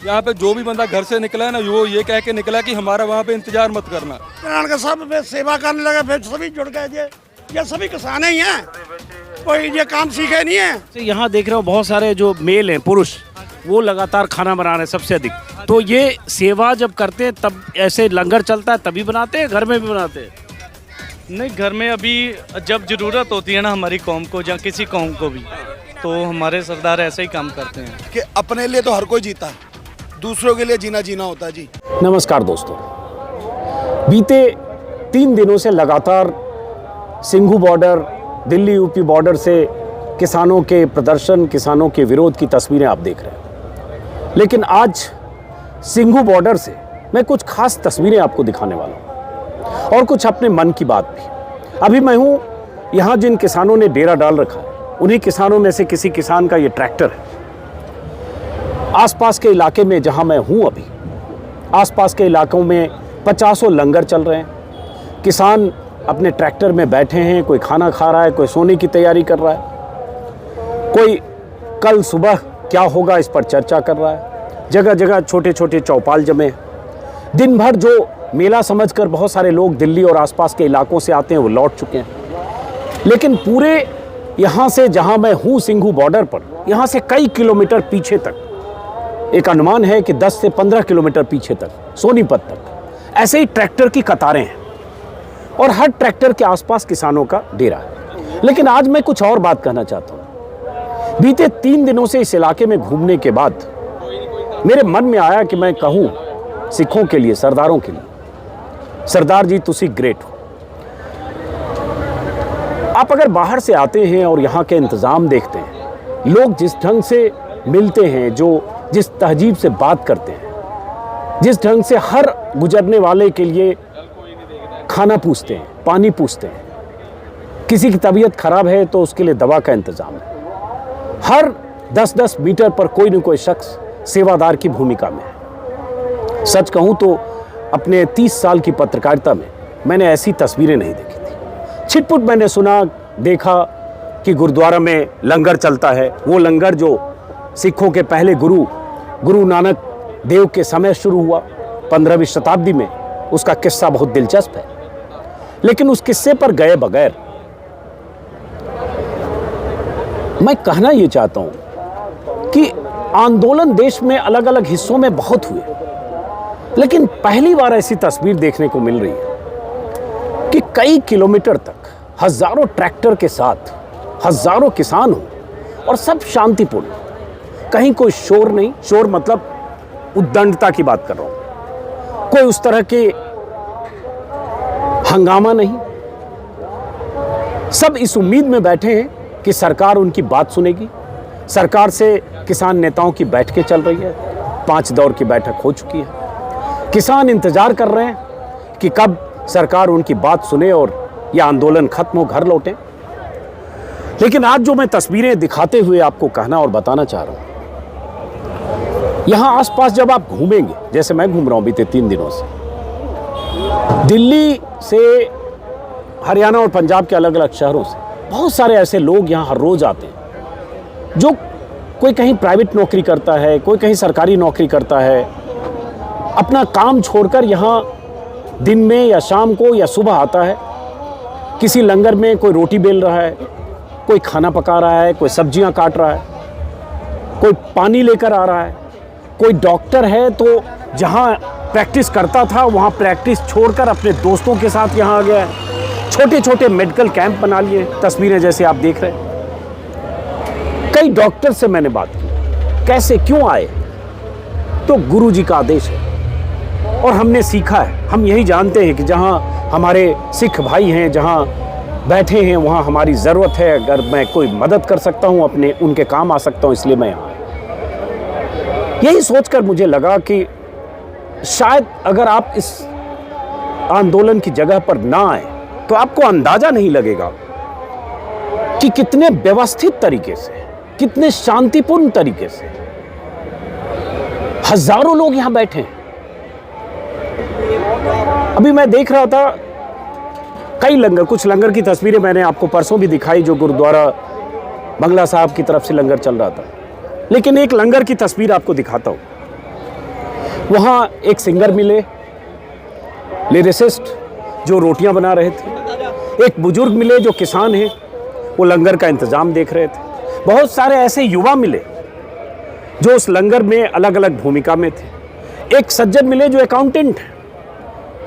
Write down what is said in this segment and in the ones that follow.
यहाँ पे जो भी बंदा घर से निकला है ना, वो ये कह के निकला कि हमारा वहाँ पे इंतजार मत करना। किसान के सब सेवा करने लगे, फिर सभी जुड़ गए। ये सभी किसान ही हैं, कोई ये काम सीखे नहीं है। यहाँ देख रहे हो बहुत सारे जो मेल हैं, पुरुष, वो लगातार खाना बना रहे हैं सबसे अधिक। तो ये सेवा जब करते हैं तब ऐसे लंगर चलता है तभी बनाते हैं, घर में भी बनाते हैं? नहीं, घर में अभी जब ज़रूरत होती है ना हमारी कौम को या किसी कौम को भी, तो हमारे सरदार ऐसे ही काम करते हैं कि अपने लिए तो हर कोई जीता है, दूसरों के लिए जीना होता है जी। नमस्कार दोस्तों, बीते 3 दिनों से लगातार Singhu border, Delhi UP border से किसानों के प्रदर्शन, किसानों के विरोध की तस्वीरें आप देख रहे हैं। लेकिन आज सिंघू बॉर्डर से मैं कुछ खास तस्वीरें आपको दिखाने वाला हूँ और कुछ अपने मन की बात भी। अभी मैं हूँ यहाँ जिन किसानों ने डेरा डाल रखा है, उन्हीं किसानों में से किसी किसान का ये ट्रैक्टर है। आसपास के इलाके में जहाँ मैं हूँ अभी, आसपास के इलाकों में 50 लंगर चल रहे हैं। किसान अपने ट्रैक्टर में बैठे हैं, कोई खाना खा रहा है, कोई सोने की तैयारी कर रहा है, कोई कल सुबह क्या होगा इस पर चर्चा कर रहा है। जगह जगह छोटे छोटे चौपाल जमे। दिन भर जो मेला समझकर बहुत सारे लोग दिल्ली और आसपास के इलाकों से आते हैं वो लौट चुके हैं। लेकिन पूरे यहाँ से जहाँ मैं हूँ सिंघू बॉर्डर पर, यहाँ से कई किलोमीटर पीछे तक, एक अनुमान है कि 10 से 15 किलोमीटर पीछे तक, सोनीपत तक, ऐसे ही ट्रैक्टर की कतारें हैं और हर ट्रैक्टर के आसपास किसानों का डेरा है। लेकिन आज मैं कुछ और बात कहना चाहता हूँ। बीते 3 दिनों से इस इलाके में घूमने के बाद मेरे मन में आया कि मैं कहूँ सिखों के लिए, सरदारों के लिए, सरदार जी तुसी ग्रेट हो। आप अगर बाहर से आते हैं और यहाँ के इंतज़ाम देखते हैं, लोग जिस ढंग से मिलते हैं, जो जिस तहजीब से बात करते हैं, जिस ढंग से हर गुजरने वाले के लिए खाना पूछते हैं, पानी पूछते हैं, किसी की तबीयत खराब है तो उसके लिए दवा का इंतज़ाम है। हर 10-10 मीटर पर कोई न कोई शख्स सेवादार की भूमिका में है। सच कहूँ तो अपने 30 साल की पत्रकारिता में मैंने ऐसी तस्वीरें नहीं देखी थी। छिटपुट मैंने सुना, देखा कि गुरुद्वारा में लंगर चलता है। वो लंगर जो सिखों के पहले गुरु नानक देव के समय शुरू हुआ 15वीं शताब्दी में, उसका किस्सा बहुत दिलचस्प है। लेकिन उस किस्से पर गए बगैर मैं कहना ये चाहता हूं कि आंदोलन देश में अलग अलग हिस्सों में बहुत हुए, लेकिन पहली बार ऐसी तस्वीर देखने को मिल रही है कि कई किलोमीटर तक हजारों ट्रैक्टर के साथ हजारों किसान हो और सब शांतिपूर्ण। कहीं कोई शोर नहीं, शोर मतलब उद्दंडता की बात कर रहा हूं, कोई उस तरह के हंगामा नहीं। सब इस उम्मीद में बैठे हैं कि सरकार उनकी बात सुनेगी। सरकार से किसान नेताओं की बैठकें चल रही है, 5 दौर की बैठक हो चुकी है। किसान इंतजार कर रहे हैं कि कब सरकार उनकी बात सुने और यह आंदोलन खत्म हो, घर लौटें। लेकिन आज जो मैं तस्वीरें दिखाते हुए आपको कहना और बताना चाह रहा हूं, यहां आसपास जब आप घूमेंगे, जैसे मैं घूम रहा हूं बीते 3 दिनों से, दिल्ली से हरियाणा और पंजाब के अलग अलग शहरों से बहुत सारे ऐसे लोग यहाँ हर रोज आते हैं, जो कोई कहीं प्राइवेट नौकरी करता है, कोई कहीं सरकारी नौकरी करता है, अपना काम छोड़कर यहाँ दिन में या शाम को या सुबह आता है। किसी लंगर में कोई रोटी बेल रहा है, कोई खाना पका रहा है, कोई सब्जियां काट रहा है, कोई पानी लेकर आ रहा है, कोई डॉक्टर है तो जहाँ प्रैक्टिस करता था वहाँ प्रैक्टिस छोड़कर अपने दोस्तों के साथ यहाँ आ गया है। छोटे छोटे मेडिकल कैंप बना लिए, तस्वीरें जैसे आप देख रहे हैं। कई डॉक्टर से मैंने बात की, कैसे क्यों आए, तो गुरु जी का आदेश है और हमने सीखा है। हम यही जानते हैं कि जहाँ हमारे सिख भाई हैं, जहाँ बैठे हैं, वहाँ हमारी ज़रूरत है। अगर मैं कोई मदद कर सकता हूँ, अपने उनके काम आ सकता हूँ, इसलिए मैं यहाँ। यही सोचकर मुझे लगा कि शायद अगर आप इस आंदोलन की जगह पर ना आए तो आपको अंदाजा नहीं लगेगा कि कितने व्यवस्थित तरीके से, कितने शांतिपूर्ण तरीके से हजारों लोग यहां बैठे हैं। अभी मैं देख रहा था कई लंगर, कुछ लंगर की तस्वीरें मैंने आपको परसों भी दिखाई, जो गुरुद्वारा बंगला साहब की तरफ से लंगर चल रहा था। लेकिन एक लंगर की तस्वीर आपको दिखाता हूं। वहाँ एक सिंगर मिले, लिरिसिस्ट, जो रोटियां बना रहे थे। एक बुजुर्ग मिले जो किसान हैं, वो लंगर का इंतज़ाम देख रहे थे। बहुत सारे ऐसे युवा मिले जो उस लंगर में अलग अलग भूमिका में थे। एक सज्जन मिले जो अकाउंटेंट हैं,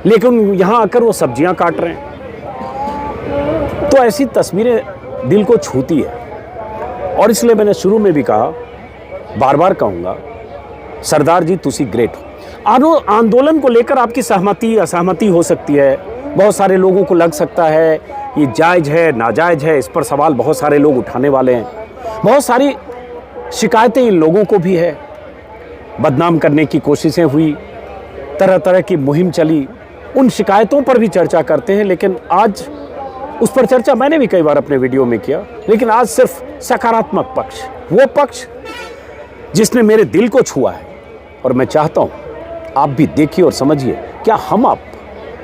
लेकिन यहाँ आकर वो सब्जियां काट रहे हैं। तो ऐसी तस्वीरें दिल को छूती है, और इसलिए मैंने शुरू में भी कहा, बार बार कहूँगा, सरदार जी तुसी ग्रेट हो। आंदोलन को लेकर आपकी सहमति असहमति हो सकती है, बहुत सारे लोगों को लग सकता है ये जायज़ है नाजायज़ है, इस पर सवाल बहुत सारे लोग उठाने वाले हैं। बहुत सारी शिकायतें इन लोगों को भी है, बदनाम करने की कोशिशें हुई, तरह तरह की मुहिम चली, उन शिकायतों पर भी चर्चा करते हैं। लेकिन आज उस पर चर्चा मैंने भी कई बार अपने वीडियो में किया, लेकिन आज सिर्फ सकारात्मक पक्ष, वो पक्ष जिसने मेरे दिल को छुआ है। और मैं चाहता हूँ आप भी देखिए और समझिए, क्या हम आप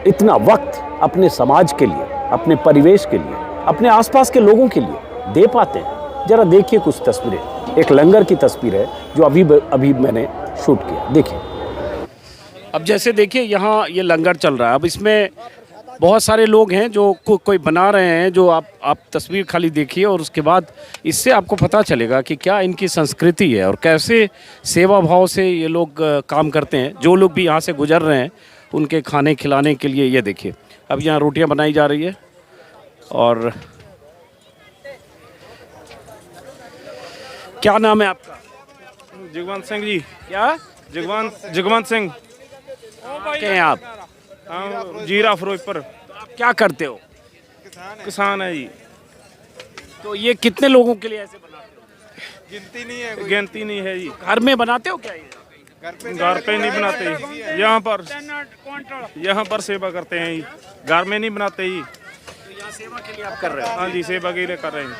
इतना वक्त अपने समाज के लिए, अपने परिवेश के लिए, अपने आसपास के लोगों के लिए दे पाते हैं? जरा देखिए कुछ तस्वीरें। एक लंगर की तस्वीर है जो अभी मैंने शूट किया, देखिए। अब जैसे देखिए यहाँ ये लंगर चल रहा है, अब इसमें बहुत सारे लोग हैं जो कोई बना रहे हैं, जो आप तस्वीर खाली देखिए और उसके बाद इससे आपको पता चलेगा कि क्या इनकी संस्कृति है और कैसे सेवा भाव से ये लोग काम करते हैं। जो लोग भी यहाँ से गुजर रहे हैं उनके खाने खिलाने के लिए, ये देखिए अब यहाँ रोटियाँ बनाई जा रही है। और क्या नाम है आपका? जगवंत सिंह जी। क्या? जगवंत सिंह। क्या हैं आप? हाँ, जीरा फिरोजपुर। आप क्या करते हो? किसान है जी। तो ये कितने लोगों के लिए ऐसे बनाते हो? गिनती नहीं है जी। घर में बनाते हो क्या ये? घर पे नहीं बनाते, यहाँ पर सेवा करते हैं जी, घर में नहीं बनाते जी। यहाँ सेवा के लिए आप कर रहे हो? हाँ जी, सेवा के लिए कर रहे हैं।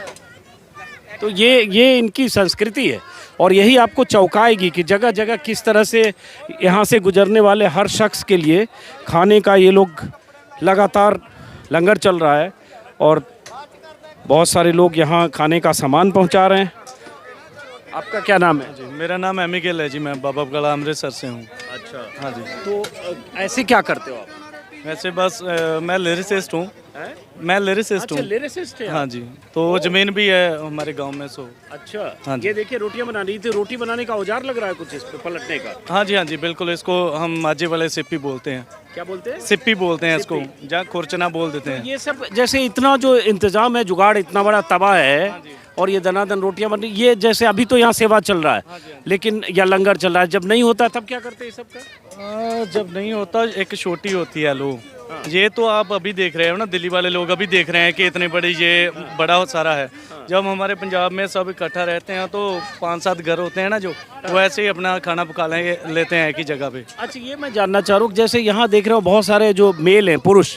तो ये इनकी संस्कृति है, और यही आपको चौंकाएगी कि जगह जगह किस तरह से यहाँ से गुजरने वाले हर शख्स के लिए खाने का ये लोग लगातार लंगर चल रहा है, और बहुत सारे लोग यहाँ खाने का सामान पहुँचा रहे हैं। आपका क्या नाम है? जी, मेरा नाम एमिकल है जी, मैं बाबा बगला अमृतसर से हूँ। अच्छा, हाँ जी। तो ऐसे क्या करते हो आप? वैसे बस मैं लिरिसिस्ट हूँ। मैं लिरिसिस्ट हूँ। लिरिसिस्ट है? हाँ जी, तो ज़मीन भी है हमारे गांव में। सो अच्छा, हाँ जी। ये देखिए रोटियां बना रही थी, रोटी बनाने का औजार लग रहा है कुछ इस पे पलटने का? हाँ जी बिल्कुल। इसको हम माझे वाले सिप्पी बोलते हैं। क्या बोलते हैं? सिप्पी बोलते हैं इसको, जहाँ खुरचना बोल देते हैं। ये सब जैसे इतना जो इंतजाम है, जुगाड़ इतना बड़ा तवा है, और ये दनादन रोटियां बन रही, ये जैसे अभी तो यहाँ सेवा चल रहा है, लेकिन या लंगर चल रहा है, जब नहीं होता तब क्या करते हैं सब का? जब नहीं होता एक छोटी होती है लो। ये तो आप अभी देख रहे हो ना, दिल्ली वाले लोग अभी देख रहे हैं कि इतने बड़ी ये बड़ा सारा है। जब हमारे पंजाब में सब इकट्ठा रहते हैं तो 5-7 घर होते हैं ना, जो वो ऐसे ही अपना खाना पका लेते हैं एक ही जगह पे। अच्छा, ये मैं जानना चाह रहा हूँ, जैसे यहाँ देख रहे हो बहुत सारे जो मेल हैं, पुरुष,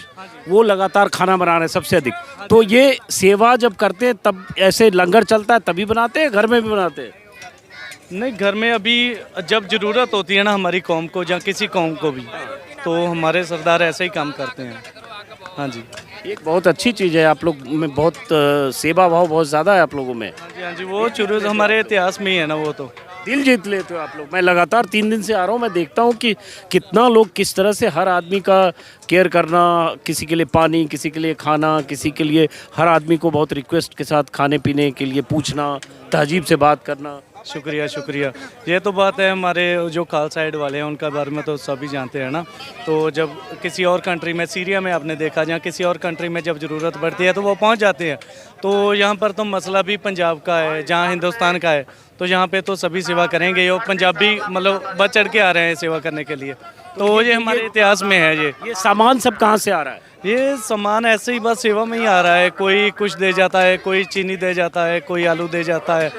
वो लगातार खाना बना रहे हैं सबसे अधिक, तो ये सेवा जब करते हैं तब ऐसे लंगर चलता है तभी बनाते हैं, घर में भी बनाते हैं? नहीं, घर में अभी जब ज़रूरत होती है ना हमारी कौम को या किसी कौम को भी, तो हमारे सरदार ऐसे ही काम करते हैं। हाँ जी, एक बहुत अच्छी चीज़ है, आप लोग में बहुत सेवा भाव बहुत ज़्यादा है आप लोगों में। हाँ जी, वो शुरू से हमारे इतिहास में ही है ना, वो तो दिल जीत लेते हो आप लोग। मैं लगातार 3 दिन से आ रहा हूँ, मैं देखता हूँ कि कितना लोग किस तरह से हर आदमी का केयर करना, किसी के लिए पानी, किसी के लिए खाना, किसी के लिए हर आदमी को बहुत रिक्वेस्ट के साथ खाने पीने के लिए पूछना, तहजीब से बात करना। शुक्रिया। ये तो बात है, हमारे जो खाल साइड वाले हैं उनका बारे में तो सभी जानते हैं ना। तो जब किसी और कंट्री में, सीरिया में आपने देखा, जहाँ किसी और कंट्री में जब ज़रूरत पड़ती है तो वो पहुँच जाते हैं। तो यहाँ पर तो मसला भी पंजाब का है, जहाँ हिंदुस्तान का है, तो यहाँ पे तो सभी सेवा करेंगे। और पंजाबी मतलब बढ़ चढ़ के आ रहे हैं सेवा करने के लिए, तो ये हमारे इतिहास में है। ये सामान सब कहाँ से आ रहा है? ये सामान ऐसे ही बस सेवा में ही आ रहा है। कोई कुछ दे जाता है, कोई चीनी दे जाता है, कोई आलू दे जाता है।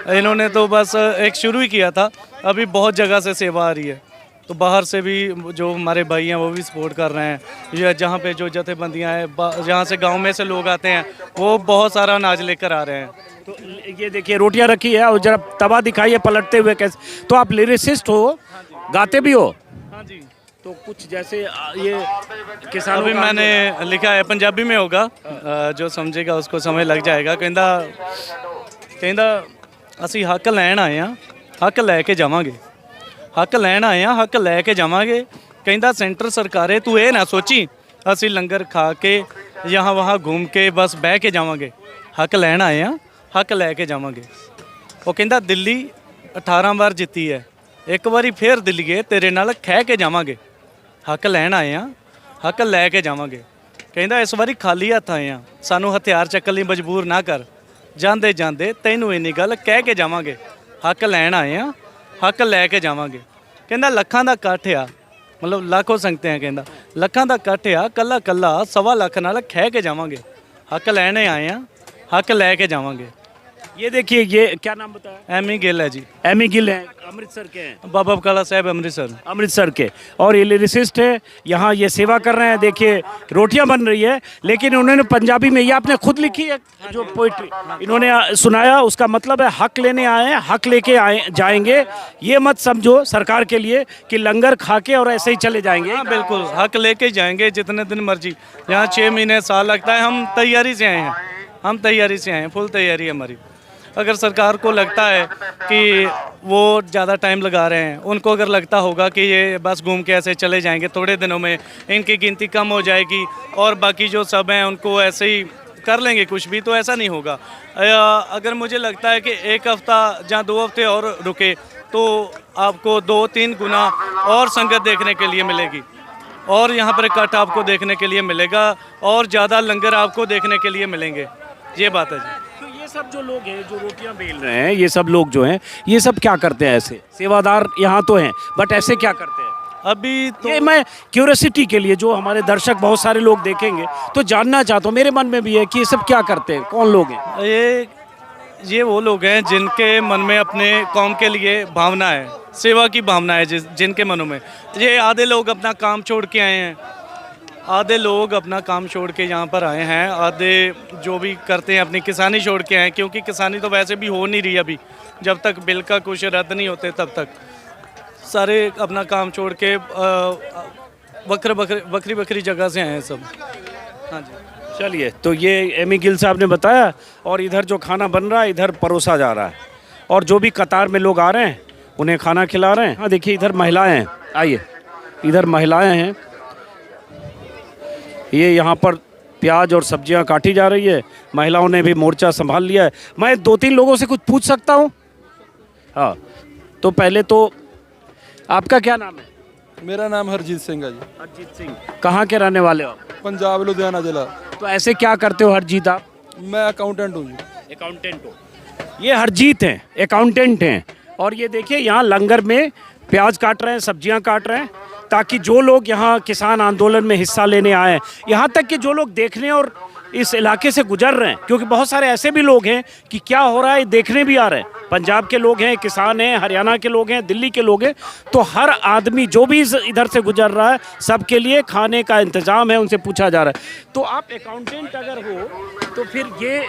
इन्होंने तो बस एक शुरू ही किया था, अभी बहुत जगह से सेवा आ रही है। तो बाहर से भी जो हमारे भाई हैं वो भी सपोर्ट कर रहे हैं। ये जहाँ पे जो जथेबंदियाँ हैं, जहाँ से गांव में से लोग आते हैं, वो बहुत सारा अनाज लेकर आ रहे हैं। तो ये देखिए रोटियां रखी है, और जरा तवा दिखाइए पलटते हुए कैसे। तो आप लिरिसिस्ट हो, गाते भी हो? हाँ जी। तो कुछ जैसे ये किसानों अभी का मैंने लिखा है, पंजाबी में होगा, जो समझेगा उसको समय लग जाएगा। ਕਹਿੰਦਾ ਅਸੀਂ ਹੱਕ ਲੈਣ ਆਏ ਆ, ਹੱਕ ਲੈ ਕੇ ਜਾਵਾਂਗੇ। ਹੱਕ ਲੈਣ ਆਏ ਆ, ਹੱਕ ਲੈ ਕੇ ਜਾਵਾਂਗੇ। ਕਹਿੰਦਾ ਸੈਂਟਰ ਸਰਕਾਰੇ ਤੂੰ ਇਹ ਨਾ ਸੋਚੀ ਅਸੀਂ ਲੰਗਰ ਖਾ ਕੇ यहाँ वहाँ घूम के बस बह के जावांगे। हक लैन आए हैं, हक लैके जावांगे। वो कहता दिल्ली 18 बार जित्ती है, एक बारी फिर दिल्लीए तेरे नाल खह के जावांगे। हक लैन आए हैं, हक लैके जावांगे। कहता इस बारी खाली हथ आए हैं, सानू हथियार चक्कन लई मजबूर ना कर, जांदे जांदे तैनू इन्नी गल कह के जावांगे। हक लैन आए हैं, हक लैके जावांगे। कहता लखां दा इकट्ठ आ, मतलब लाखों संगते हैं। कहता लखां दा इकट्ठ आ, कल्ला कल्ला 1.25 लाख नाल खह के जावांगे। हक लैने आए हैं, हक लैके जावांगे। ये देखिए, ये क्या नाम बताया? एमी गिल है जी। एमी गिल है, अमृतसर के हैं। बाबा बकाला साहब अमृतसर। अमृतसर के, और ये लिरिसिस्ट है, यहाँ ये सेवा कर रहे हैं। देखिए रोटियां बन रही है, लेकिन उन्होंने पंजाबी में, ये आपने खुद लिखी है जो पोइट्री इन्होंने सुनाया, उसका मतलब है हक लेने आए हैं, हक लेके आए जाएंगे। ये मत समझो सरकार के लिए कि लंगर खा के और ऐसे ही चले जाएंगे। हाँ बिल्कुल, हक लेके ही जाएंगे जितने दिन मर्जी। यहाँ 6 महीने साल लगता है, हम तैयारी से आए हैं, हम तैयारी से आए हैं, फुल तैयारी है हमारी। अगर सरकार को लगता है कि वो ज़्यादा टाइम लगा रहे हैं, उनको अगर लगता होगा कि ये बस घूम के ऐसे चले जाएंगे, थोड़े दिनों में इनकी गिनती कम हो जाएगी और बाकी जो सब हैं उनको ऐसे ही कर लेंगे कुछ भी, तो ऐसा नहीं होगा। अगर मुझे लगता है कि 1 हफ़्ता या 2 हफ्ते और रुके तो आपको 2-3 गुना और संगत देखने के लिए मिलेगी, और यहाँ पर इकट्ठ आपको देखने के लिए मिलेगा, और ज़्यादा लंगर आपको देखने के लिए मिलेंगे। ये बात है जी। तो ये सब जो लोग हैं जो रोटियां बेल रहे हैं, ये सब लोग जो हैं, ये सब क्या करते हैं? ऐसे सेवादार यहाँ तो हैं, बट ऐसे क्या करते हैं? अभी तो ये मैं क्यूरियोसिटी के लिए, जो हमारे दर्शक बहुत सारे लोग देखेंगे तो जानना चाहता हूँ, मेरे मन में भी है कि ये सब क्या करते हैं, कौन लोग हैं? ये वो लोग हैं जिनके मन में अपने कौम के लिए भावना है, सेवा की भावना है, जिनके मनों में। ये आधे लोग अपना काम छोड़ के आए हैं, आधे लोग अपना काम छोड़ के यहाँ पर आए हैं, आधे जो भी करते हैं अपनी किसानी छोड़ के आए, क्योंकि किसानी तो वैसे भी हो नहीं रही अभी, जब तक बिल का कुछ रद्द नहीं होते तब तक सारे अपना काम छोड़ के बकरी जगह से आए हैं सब। हाँ जी। चलिए, तो ये एमी गिल साहब ने बताया, और इधर जो खाना बन रहा है इधर परोसा जा रहा है, और जो भी कतार में लोग आ रहे हैं उन्हें खाना खिला रहे हैं। हाँ देखिए, इधर महिलाएं हैं, आइए, इधर महिलाएं हैं, ये यहाँ पर प्याज और सब्जियाँ काटी जा रही है, महिलाओं ने भी मोर्चा संभाल लिया है। मैं 2-3 लोगों से कुछ पूछ सकता हूँ? हाँ, तो पहले तो आपका क्या नाम है? मेरा नाम हरजीत सिंह है जी। हरजीत सिंह, कहाँ के रहने वाले हो? पंजाब लुधियाना जिला। तो ऐसे क्या करते हो हरजीत आप? मैं अकाउंटेंट हूँ जी। अकाउंटेंट हो? ये हरजीत हैं, अकाउंटेंट हैं, और ये देखिए यहाँ लंगर में प्याज काट रहे हैं, सब्जियाँ काट रहे हैं, ताकि जो लोग यहाँ किसान आंदोलन में हिस्सा लेने आए हैं, यहाँ तक कि जो लोग देखने और इस इलाके से गुजर रहे हैं, क्योंकि बहुत सारे ऐसे भी लोग हैं कि क्या हो रहा है देखने भी आ रहे हैं, पंजाब के लोग हैं, किसान हैं, हरियाणा के लोग हैं, दिल्ली के लोग हैं, तो हर आदमी जो भी इधर से गुजर रहा है, सबके लिए खाने का इंतज़ाम है, उनसे पूछा जा रहा है। तो आप अकाउंटेंट अगर हो तो फिर ये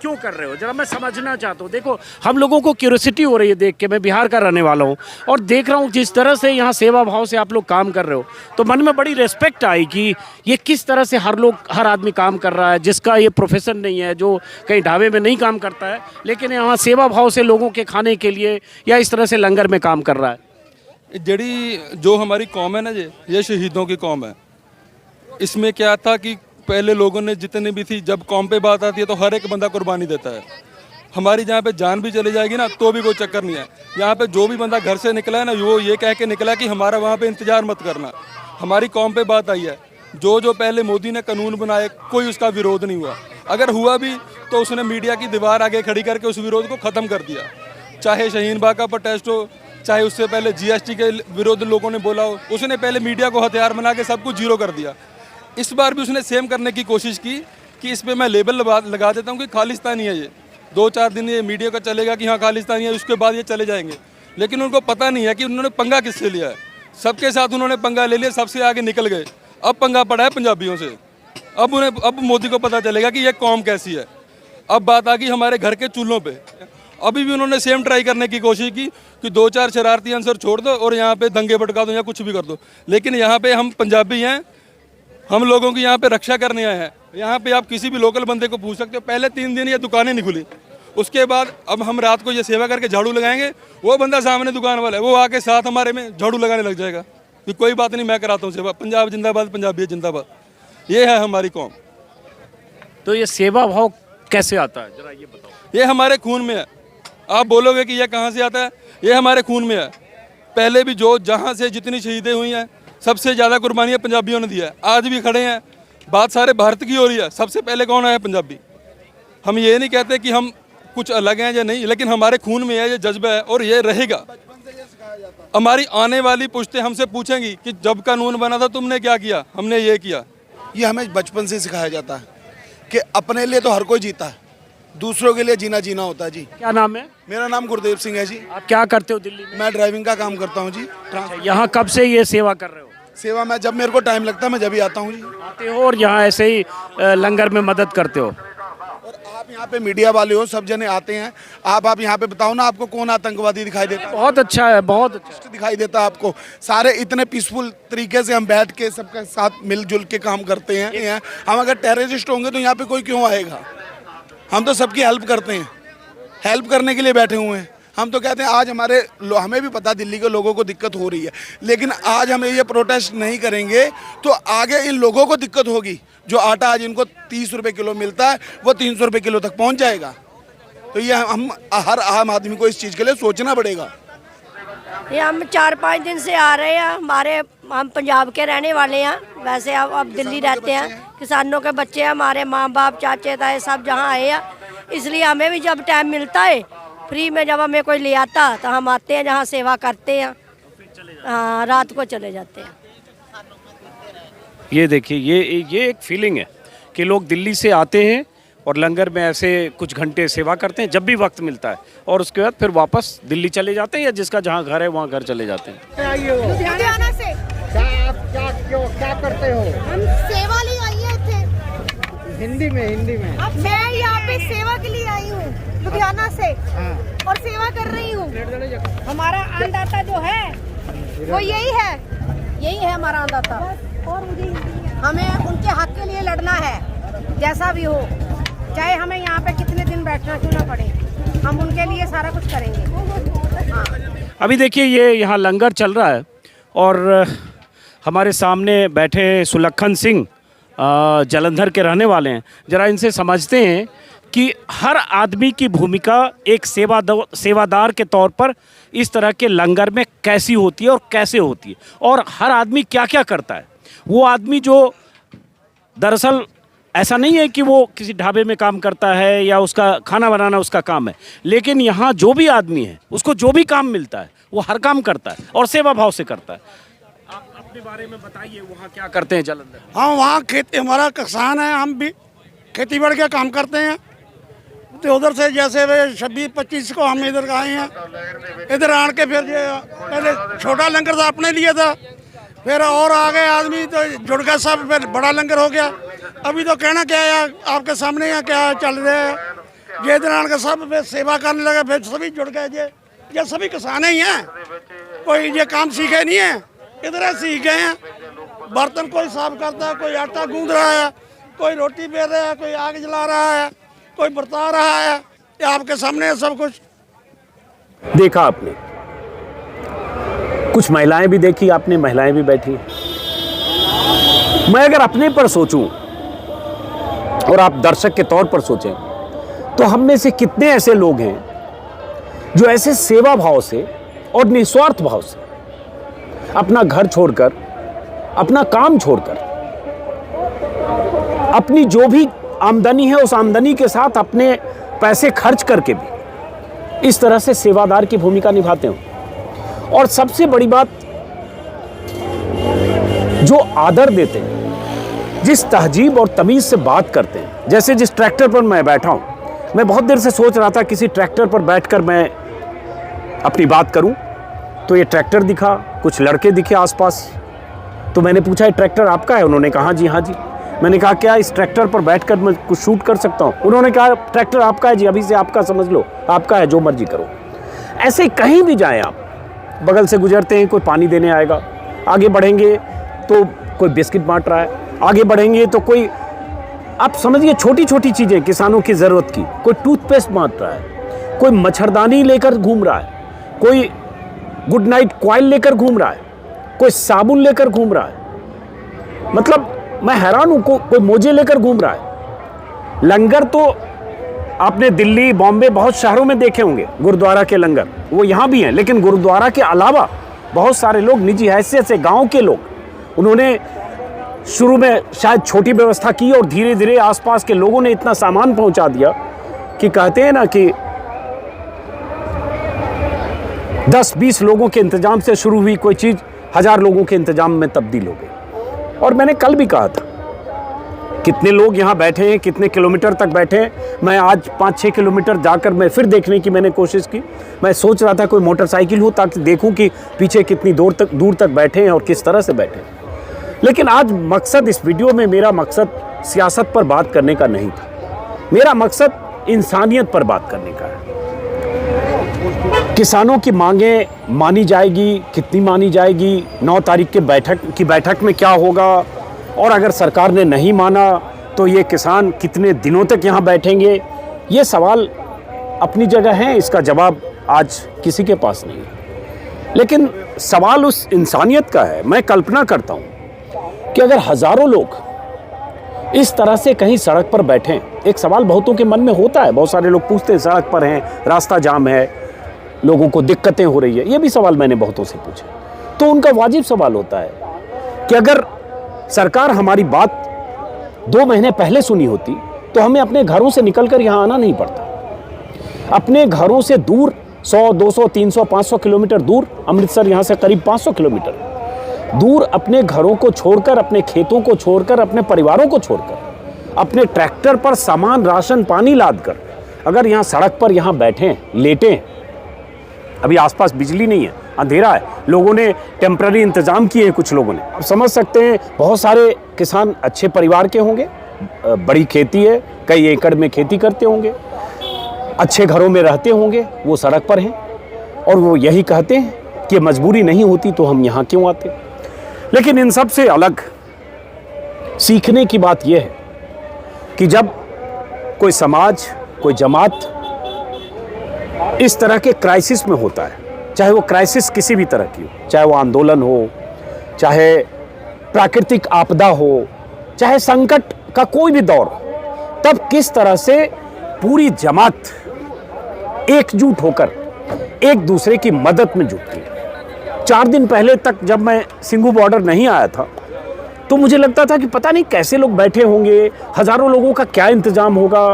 क्यों कर रहे हो, जरा मैं समझना चाहता हूँ। देखो, हम लोगों को क्यूरियोसिटी हो रही है देख के, मैं बिहार का रहने वाला हूँ और देख रहा हूँ जिस तरह से यहाँ सेवा भाव से आप लोग काम कर रहे हो, तो मन में बड़ी रिस्पेक्ट आई कि ये किस तरह से हर आदमी काम कर रहा है, जिसका ये प्रोफेशन नहीं है, जो कहीं ढाबे में नहीं काम करता है, लेकिन यहाँ सेवा भाव से लोगों के खाने के लिए या इस तरह से लंगर में काम कर रहा है। जड़ी जो हमारी कौम है ना जी, ये शहीदों की कौम है। इसमें क्या था कि पहले लोगों ने जितने भी थी, जब कौम पे बात आती है तो हर एक बंदा कुर्बानी देता है। हमारी जहाँ पे जान भी चली जाएगी ना तो भी कोई चक्कर नहीं है। यहाँ पे जो भी बंदा घर से निकला है ना, वो ये कह के निकला कि हमारा वहाँ पे इंतजार मत करना। हमारी कौम पे बात आई है। जो पहले मोदी ने कानून बनाए, कोई उसका विरोध नहीं हुआ। अगर हुआ भी तो उसने मीडिया की दीवार आगे खड़ी करके उस विरोध को ख़त्म कर दिया। चाहे शाहीन बाग का प्रोटेस्ट हो, चाहे उससे पहले GST के विरोध लोगों ने बोला हो, उसने पहले मीडिया को हथियार बना के सब कुछ जीरो कर दिया। इस बार भी उसने सेम करने की कोशिश की कि इस पर मैं लेबल लगा देता हूँ कि खालिस्तानी है ये। 2-4 दिन ये मीडिया का चलेगा कि हाँ खालिस्तानी है, उसके बाद ये चले जाएंगे। लेकिन उनको पता नहीं है कि उन्होंने पंगा किससे लिया है। सबके साथ उन्होंने पंगा ले लिया, सबसे आगे निकल गए। अब पंगा पड़ा है पंजाबियों से। अब मोदी को पता चलेगा कि ये कौम कैसी है। अब बात आ गई हमारे घर के चूल्हों पे। अभी भी उन्होंने सेम ट्राई करने की कोशिश की कि 2-4 शरारती अंसर छोड़ दो और यहाँ पे दंगे भड़का दो या कुछ भी कर दो। लेकिन यहाँ पे हम पंजाबी हैं, हम लोगों की यहाँ पे रक्षा करने आए हैं। यहाँ पे आप किसी भी लोकल बंदे को पूछ सकते हो। पहले 3 दिन ये दुकानें नहीं खुली, उसके बाद अब हम रात को ये सेवा करके झाड़ू लगाएंगे, वो बंदा सामने दुकान वाला है वो आके साथ हमारे में झाड़ू लगाने लग जाएगा कि कोई बात नहीं मैं कराता हूँ सेवा, पंजाब जिंदाबाद, पंजाबी जिंदाबाद। ये है हमारी कौम। तो ये सेवा भाव कैसे आता है, जरा ये बताओ। ये हमारे खून में है। आप बोलोगे कि ये कहाँ से आता है, ये हमारे खून में है। पहले भी जो जहाँ से जितनी शहीदें हुई हैं, सबसे ज़्यादा कुर्बानियाँ पंजाबियों ने दिया है। आज भी खड़े हैं, बात सारे भारत की हो रही है, सबसे पहले कौन आया? पंजाबी। हम ये नहीं कहते कि हम कुछ अलग हैं या नहीं, लेकिन हमारे खून में है, ये जज्बा है और ये रहेगा। हमारी आने वाली पुश्तें हमसे पूछेंगी कि जब कानून बना था तुमने क्या किया, हमने ये किया। ये हमें बचपन से सिखाया जाता है कि अपने लिए तो हर कोई जीता है, दूसरों के लिए जीना जीना होता है जी। क्या नाम है? मेरा नाम गुरदेव सिंह है जी। आप क्या करते हो दिल्ली में? मैं ड्राइविंग का काम करता हूँ जी। यहाँ कब से ये सेवा कर रहे हो? सेवा मैं जब मेरे को टाइम लगता है मैं जब ही आता हूँ जी। आते हो और यहाँ ऐसे ही लंगर में मदद करते हो? और आप यहाँ पे मीडिया वाले हो, सब जने आते हैं। आप यहाँ पे बताओ ना, आपको कौन आतंकवादी दिखाई देता है? बहुत अच्छा है, बहुत अच्छा दिखाई देता है आपको? सारे इतने पीसफुल तरीके से हम बैठ के सबके साथ मिलजुल के काम करते हैं। हम अगर टेररिस्ट होंगे तो यहाँ पे कोई क्यों आएगा? हम तो सबकी हेल्प करते हैं, हेल्प करने के लिए बैठे हुए हैं। हम तो कहते हैं आज हमें भी पता दिल्ली के लोगों को दिक्कत हो रही है, लेकिन आज हम ये प्रोटेस्ट नहीं करेंगे तो आगे इन लोगों को दिक्कत होगी। जो आटा आज इनको 30 रुपये किलो मिलता है वो 300 रुपये किलो तक पहुंच जाएगा। तो ये हम हर आम आदमी को इस चीज़ के लिए सोचना पड़ेगा। ये हम 4-5 दिन से आ रहे हैं। हम पंजाब के रहने वाले हैं, वैसे अब दिल्ली रहते हैं। किसानों के बच्चे, हमारे माँ बाप, चाचे ताए सब जहाँ आए हैं, इसलिए हमें भी जब टाइम मिलता है फ्री में, जब हमें कोई ले आता तो हम आते हैं, जहाँ सेवा करते हैं। हाँ, रात को चले जाते हैं। ये देखिए, ये एक फीलिंग है कि लोग दिल्ली से आते हैं और लंगर में ऐसे कुछ घंटे सेवा करते हैं जब भी वक्त मिलता है, और उसके बाद फिर वापस दिल्ली चले जाते हैं या जिसका जहाँ घर है वहाँ घर चले जाते हैं। लुधियाना से क्या करते हो? हम सेवा लिए आई है थे। हिंदी में अब मैं यहाँ पे सेवा के लिए आई हूँ लुधियाना से। और सेवा कर रही हूँ। हमारा अन्नदाता जो है वो यही है हमारा अन्नदाता। और मुझे हमें उनके हक के लिए लड़ना है, जैसा भी हो, चाहे हमें यहाँ पे कितने दिन बैठना क्यों ना पड़े, हम उनके लिए सारा कुछ करेंगे। हाँ। अभी देखिए, ये यहाँ लंगर चल रहा है और हमारे सामने बैठे सुलक्षण सिंह जालंधर के रहने वाले हैं। ज़रा इनसे समझते हैं कि हर आदमी की भूमिका एक सेवादार के तौर पर इस तरह के लंगर में कैसी होती है और कैसे होती है, और हर आदमी क्या क्या करता है। वो आदमी जो दरअसल ऐसा नहीं है कि वो किसी ढाबे में काम करता है या उसका खाना बनाना उसका काम है, लेकिन यहाँ जो भी आदमी है उसको जो भी काम मिलता है वो हर काम करता है और सेवा भाव से करता है। आप अपने बारे में बताइए, वहाँ क्या करते हैं जालंधर? हाँ, वहाँ खेती, हमारा किसान है, हम भी खेती बाड़ी का काम करते हैं। तो उधर से जैसे वे 26-25 को हम इधर आए हैं। इधर आन के फिर पहले छोटा लंगर था, अपने लिए था, फिर और आगे आदमी तो जुड़ गया सब, फिर बड़ा लंगर हो गया। अभी तो कहना क्या है, आपके सामने यहाँ क्या चल रहा है। ये इधर आन के सब फिर सेवा करने लगे, फिर सभी जुड़ गए। ये सभी किसान ही हैं, कोई ये काम सीखे नहीं है, इधर सीख गए हैं। बर्तन कोई साफ करता है, कोई आटा गूंद रहा है, कोई रोटी बेल रहा है, कोई आग जला रहा है, कोई बरता रहा है। ये आपके सामने है सब कुछ। देखा आपने, कुछ महिलाएं भी देखी आपने, महिलाएं भी बैठी। मैं अगर अपने पर सोचूं और आप दर्शक के तौर पर सोचें, तो हम में से कितने ऐसे लोग हैं जो ऐसे सेवा भाव से और निस्वार्थ भाव से अपना घर छोड़कर, अपना काम छोड़कर, अपनी जो भी आमदनी है उस आमदनी के साथ अपने पैसे खर्च करके भी इस तरह से सेवादार की भूमिका निभाते हो। और सबसे बड़ी बात, जो आदर देते हैं, जिस तहजीब और तमीज़ से बात करते हैं। जैसे जिस ट्रैक्टर पर मैं बैठा हूं, मैं बहुत देर से सोच रहा था किसी ट्रैक्टर पर बैठकर मैं अपनी बात करूं, तो ये ट्रैक्टर दिखा, कुछ लड़के दिखे आसपास, तो मैंने पूछा ये ट्रैक्टर आपका है? उन्होंने कहा जी हाँ जी। मैंने कहा क्या इस ट्रैक्टर पर बैठकर मैं कुछ शूट कर सकता हूं? उन्होंने कहा ट्रैक्टर आपका है जी, अभी से आपका समझ लो, आपका है, जो मर्जी करो। ऐसे कहीं भी जाएं आप, बगल से गुजरते हैं कोई पानी देने आएगा, आगे बढ़ेंगे तो कोई बिस्किट बांट रहा है, आगे बढ़ेंगे तो कोई आप समझिए छोटी छोटी चीज़ें किसानों की ज़रूरत की, कोई टूथपेस्ट बांट रहा है, कोई मच्छरदानी लेकर घूम रहा है, कोई गुड नाइट कॉइल लेकर घूम रहा है, कोई साबुन लेकर घूम रहा है। मतलब मैं हैरान हूँ, कोई मोजे लेकर घूम रहा है। लंगर तो आपने दिल्ली, बॉम्बे, बहुत शहरों में देखे होंगे गुरुद्वारा के लंगर, वो यहाँ भी हैं। लेकिन गुरुद्वारा के अलावा बहुत सारे लोग निजी हैसियत से, गांव के लोग, उन्होंने शुरू में शायद छोटी व्यवस्था की और धीरे धीरे आसपास के लोगों ने इतना सामान पहुंचा दिया कि कहते हैं ना कि 10-20 लोगों के इंतजाम से शुरू हुई कोई चीज़ 1000 लोगों के इंतजाम में तब्दील हो गई। और मैंने कल भी कहा था, कितने लोग यहाँ बैठे हैं, कितने किलोमीटर तक बैठे हैं। मैं आज 5-6 किलोमीटर जाकर मैं फिर देखने की मैंने कोशिश की। मैं सोच रहा था कोई मोटरसाइकिल हो ताकि देखूं कि पीछे कितनी दूर तक बैठे हैं और किस तरह से बैठे हैं। लेकिन आज मकसद, इस वीडियो में मेरा मकसद सियासत पर बात करने का नहीं था। मेरा मकसद इंसानियत पर बात करने का है। किसानों की मांगें मानी जाएगी, कितनी मानी जाएगी, 9 तारीख की बैठक में क्या होगा, और अगर सरकार ने नहीं माना तो ये किसान कितने दिनों तक यहाँ बैठेंगे। ये सवाल अपनी जगह हैं, इसका जवाब आज किसी के पास नहीं है। लेकिन सवाल उस इंसानियत का है। मैं कल्पना करता हूँ कि अगर हज़ारों लोग इस तरह से कहीं सड़क पर बैठें, एक सवाल बहुतों के मन में होता है। बहुत सारे लोग पूछते हैं, सड़क पर हैं, रास्ता जाम है, लोगों को दिक्कतें हो रही है। ये भी सवाल मैंने बहुतों से पूछे। तो उनका वाजिब सवाल होता है कि अगर सरकार हमारी बात 2 महीने पहले सुनी होती तो हमें अपने घरों से निकलकर यहाँ आना नहीं पड़ता। अपने घरों से दूर 100, 200, 300, 500 किलोमीटर दूर, अमृतसर यहाँ से करीब 500 किलोमीटर दूर, अपने घरों को छोड़कर, अपने खेतों को छोड़कर, अपने परिवारों को छोड़कर, अपने ट्रैक्टर पर सामान, राशन, पानी लाद कर अगर यहाँ सड़क पर यहाँ बैठें, लेटें। अभी आसपास बिजली नहीं है, अंधेरा है, लोगों ने टेम्पररी इंतज़ाम किए हैं कुछ लोगों ने। अब समझ सकते हैं बहुत सारे किसान अच्छे परिवार के होंगे, बड़ी खेती है, कई एकड़ में खेती करते होंगे, अच्छे घरों में रहते होंगे, वो सड़क पर हैं और वो यही कहते हैं कि मजबूरी नहीं होती तो हम यहाँ क्यों आते। लेकिन इन सब से अलग सीखने की बात यह है कि जब कोई समाज, कोई जमात इस तरह के क्राइसिस में होता है, चाहे वो क्राइसिस किसी भी तरह की हो, चाहे वो आंदोलन हो, चाहे प्राकृतिक आपदा हो, चाहे संकट का कोई भी दौर हो, तब किस तरह से पूरी जमात एकजुट होकर एक दूसरे की मदद में जुटती है। 4 दिन पहले तक जब मैं सिंघू बॉर्डर नहीं आया था तो मुझे लगता था कि पता नहीं कैसे लोग बैठे होंगे, हज़ारों लोगों का क्या इंतज़ाम होगा,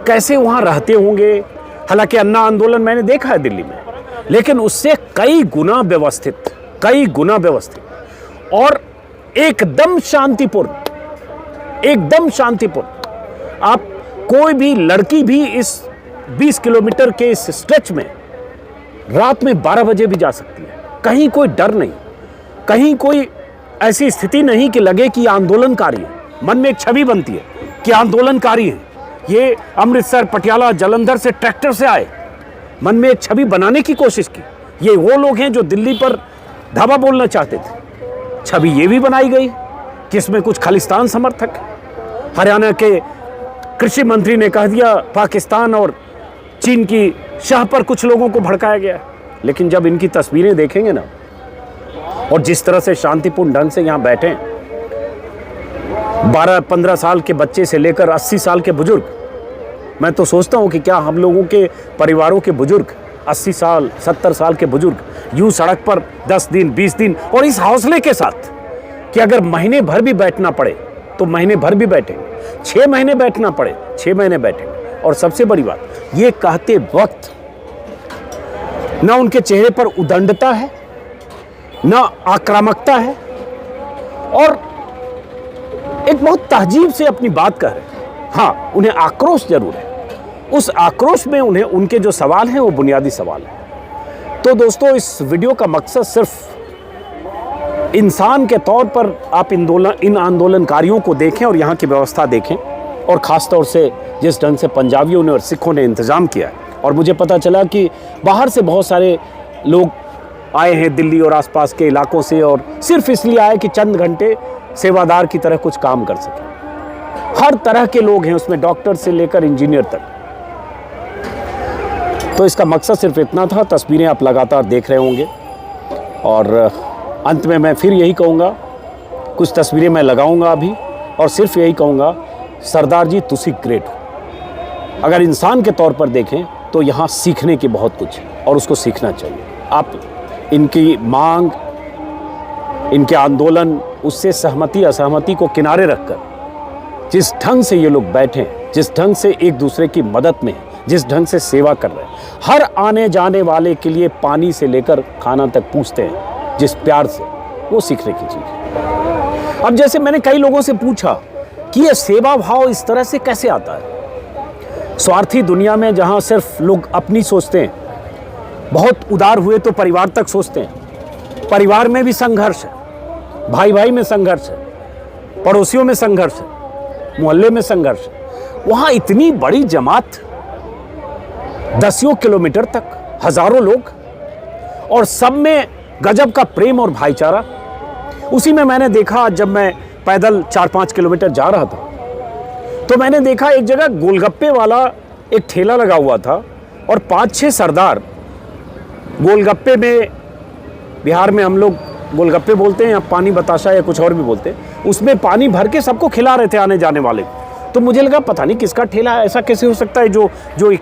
कैसे वहाँ रहते होंगे। हालांकि अन्ना आंदोलन मैंने देखा है दिल्ली में, लेकिन उससे कई गुना व्यवस्थित और एकदम शांतिपूर्ण। आप कोई भी लड़की भी इस 20 किलोमीटर के इस स्ट्रेच में रात में 12 बजे भी जा सकती है। कहीं कोई डर नहीं, कहीं कोई ऐसी स्थिति नहीं कि लगे कि आंदोलनकारी है। मन में एक छवि बनती है कि आंदोलनकारी है, ये अमृतसर, पटियाला, जालंधर से ट्रैक्टर से आए। मन में एक छवि बनाने की कोशिश की, ये वो लोग हैं जो दिल्ली पर धावा बोलना चाहते थे। छवि ये भी बनाई गई कि इसमें कुछ खालिस्तान समर्थक। हरियाणा के कृषि मंत्री ने कह दिया पाकिस्तान और चीन की शाह पर कुछ लोगों को भड़काया गया। लेकिन जब इनकी तस्वीरें देखेंगे ना, और जिस तरह से शांतिपूर्ण ढंग से यहाँ बैठे हैं, 12-15 साल के बच्चे से लेकर 80 साल के बुजुर्ग, मैं तो सोचता हूँ कि क्या हम लोगों के परिवारों के बुजुर्ग, 80 साल 70 साल के बुजुर्ग यूँ सड़क पर 10 दिन 20 दिन, और इस हौसले के साथ कि अगर महीने भर भी बैठना पड़े तो महीने भर भी बैठेंगे, 6 महीने बैठना पड़े 6 महीने बैठेंगे। और सबसे बड़ी बात, ये कहते वक्त ना उनके चेहरे पर उदंडता है, ना आक्रामकता है, और एक बहुत तहजीब से अपनी बात कह रहे हैं। हाँ, उन्हें आक्रोश जरूर है, उस आक्रोश में उन्हें उनके जो सवाल हैं वो बुनियादी सवाल हैं। तो दोस्तों, इस वीडियो का मकसद सिर्फ इंसान के तौर पर आप इन आंदोलनकारियों को देखें और यहाँ की व्यवस्था देखें, और ख़ास तौर से जिस ढंग से पंजाबियों ने और सिखों ने इंतज़ाम किया है। और मुझे पता चला कि बाहर से बहुत सारे लोग आए हैं दिल्ली और आसपास के इलाकों से, और सिर्फ इसलिए आए कि चंद घंटे सेवादार की तरह कुछ काम कर सकें। हर तरह के लोग हैं उसमें, डॉक्टर से लेकर इंजीनियर तक। तो इसका मकसद सिर्फ इतना था। तस्वीरें आप लगातार देख रहे होंगे और अंत में मैं फिर यही कहूँगा, कुछ तस्वीरें मैं लगाऊंगा अभी और सिर्फ यही कहूँगा, सरदार जी तुसी ग्रेट हो। अगर इंसान के तौर पर देखें तो यहाँ सीखने की बहुत कुछ है और उसको सीखना चाहिए। आप इनकी मांग, इनके आंदोलन, उससे सहमति असहमति को किनारे रखकर जिस ढंग से ये लोग बैठे, जिस ढंग से एक दूसरे की मदद में, जिस ढंग से सेवा कर रहे हैं, हर आने जाने वाले के लिए पानी से लेकर खाना तक पूछते हैं जिस प्यार से, वो सीखने की चीज़ है। अब जैसे मैंने कई लोगों से पूछा कि ये सेवा भाव इस तरह से कैसे आता है। स्वार्थी दुनिया में जहाँ सिर्फ लोग अपनी सोचते हैं, बहुत उदार हुए तो परिवार तक सोचते हैं। परिवार में भी संघर्ष है, भाई भाई में संघर्ष है, पड़ोसियों में संघर्ष है, मोहल्ले में संघर्ष है। वहाँ इतनी बड़ी जमात, दसियों किलोमीटर तक, हजारों लोग, और सब में गजब का प्रेम और भाईचारा। उसी में मैंने देखा, जब मैं पैदल 4-5 किलोमीटर जा रहा था तो मैंने देखा एक जगह गोलगप्पे वाला एक ठेला लगा हुआ था और 5-6 सरदार गोलगप्पे में, बिहार में हम लोग गोलगप्पे बोलते हैं या पानी बताशा या कुछ और भी बोलते हैं, उसमें पानी भर के सबको खिला रहे थे आने जाने वाले। तो मुझे लगा पता नहीं किसका ठेला है, ऐसा कैसे हो सकता है, जो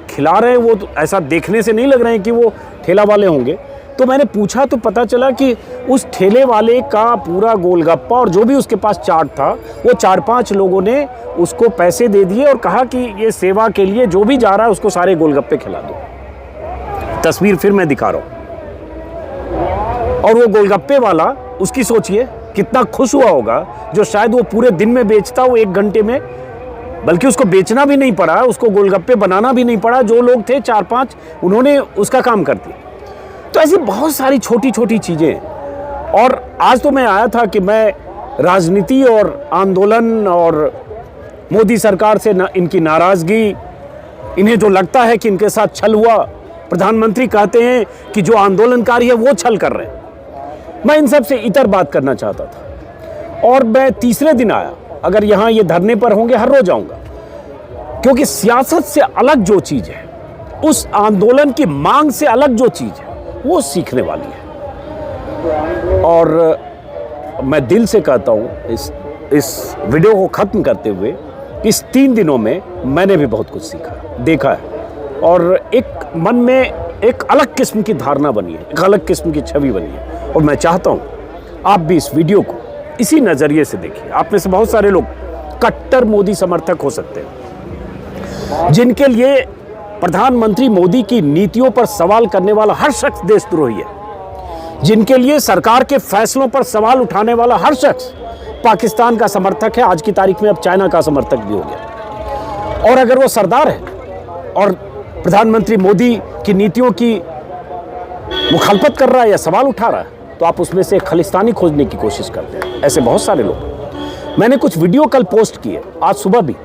खिला रहे हैं वो तो ऐसा देखने से नहीं लग रहे हैं कि वो ठेला वाले होंगे। तो मैंने पूछा तो पता चला कि उस ठेले वाले का पूरा गोलगप्पा और जो भी उसके पास चाट था, वो 4-5 लोगों ने उसको पैसे दे दिए और कहा कि ये सेवा के लिए जो भी जा रहा है उसको सारे गोलगप्पे खिला दो। तस्वीर फिर मैं दिखा रहा हूँ। और वो गोलगप्पे वाला, उसकी सोचिए कितना खुश हुआ होगा, जो शायद वो पूरे दिन में बेचता, वो 1 घंटे में, बल्कि उसको बेचना भी नहीं पड़ा, उसको गोलगप्पे बनाना भी नहीं पड़ा। जो लोग थे 4-5, उन्होंने उसका काम कर दिया। तो ऐसी बहुत सारी छोटी छोटी चीज़ें। और आज तो मैं आया था कि मैं राजनीति और आंदोलन और मोदी सरकार से इनकी नाराज़गी, इन्हें जो लगता है कि इनके साथ छल हुआ, प्रधानमंत्री कहते हैं कि जो आंदोलनकारी है वो छल कर रहे हैं, मैं इन सब से इतर बात करना चाहता था। और मैं तीसरे दिन आया, अगर यहाँ ये धरने पर होंगे हर रोज आऊँगा, क्योंकि सियासत से अलग जो चीज़ है, उस आंदोलन की मांग से अलग जो चीज़ है, वो सीखने वाली है। और मैं दिल से कहता हूँ इस वीडियो को ख़त्म करते हुए, इस 3 दिनों में मैंने भी बहुत कुछ सीखा, देखा है, और एक मन में एक अलग किस्म की धारणा बनी है, एक अलग किस्म की छवि बनी है। और मैं चाहता हूँ आप भी इस वीडियो को इसी नज़रिए से देखिए। आप में से बहुत सारे लोग कट्टर मोदी समर्थक हो सकते हैं, जिनके लिए प्रधानमंत्री मोदी की नीतियों पर सवाल करने वाला हर शख्स देशद्रोही है, जिनके लिए सरकार के फैसलों पर सवाल उठाने वाला हर शख्स पाकिस्तान का समर्थक है, आज की तारीख में अब चाइना का समर्थक भी हो गया। और अगर वो सरदार है और प्रधानमंत्री मोदी की नीतियों की मुखालफत कर रहा है या सवाल उठा रहा है, तो आप उसमें से खालिस्तानी खोजने की कोशिश करते हैं। ऐसे बहुत सारे लोग। मैंने कुछ वीडियो कल पोस्ट किए, आज सुबह भी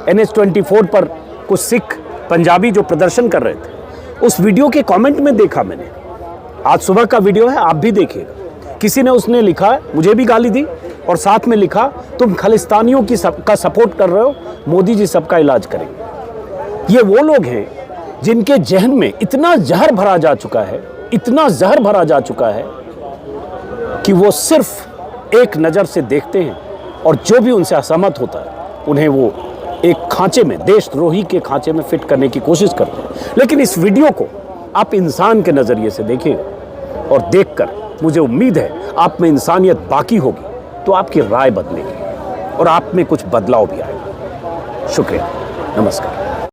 NH24 पर कुछ सिख पंजाबी जो प्रदर्शन कर रहे थे, उस वीडियो के कमेंट में देखा मैंने, आज सुबह का वीडियो है, आप भी देखिएगा। किसी ने उसने लिखा, मुझे भी गाली दी और साथ में लिखा, तुम खालिस्तानियों की का सपोर्ट कर रहे हो, मोदी जी सबका इलाज करेंगे। ये वो लोग हैं जिनके जहन में इतना जहर भरा जा चुका है, इतना जहर भरा जा चुका है कि वो सिर्फ एक नज़र से देखते हैं और जो भी उनसे असहमत होता है उन्हें वो एक खांचे में, देशद्रोही के खांचे में फिट करने की कोशिश करते हैं। लेकिन इस वीडियो को आप इंसान के नज़रिए से देखिए और देखकर मुझे उम्मीद है आप में इंसानियत बाकी होगी, तो आपकी राय बदलेगी और आप में कुछ बदलाव भी आएगा। शुक्रिया, नमस्कार।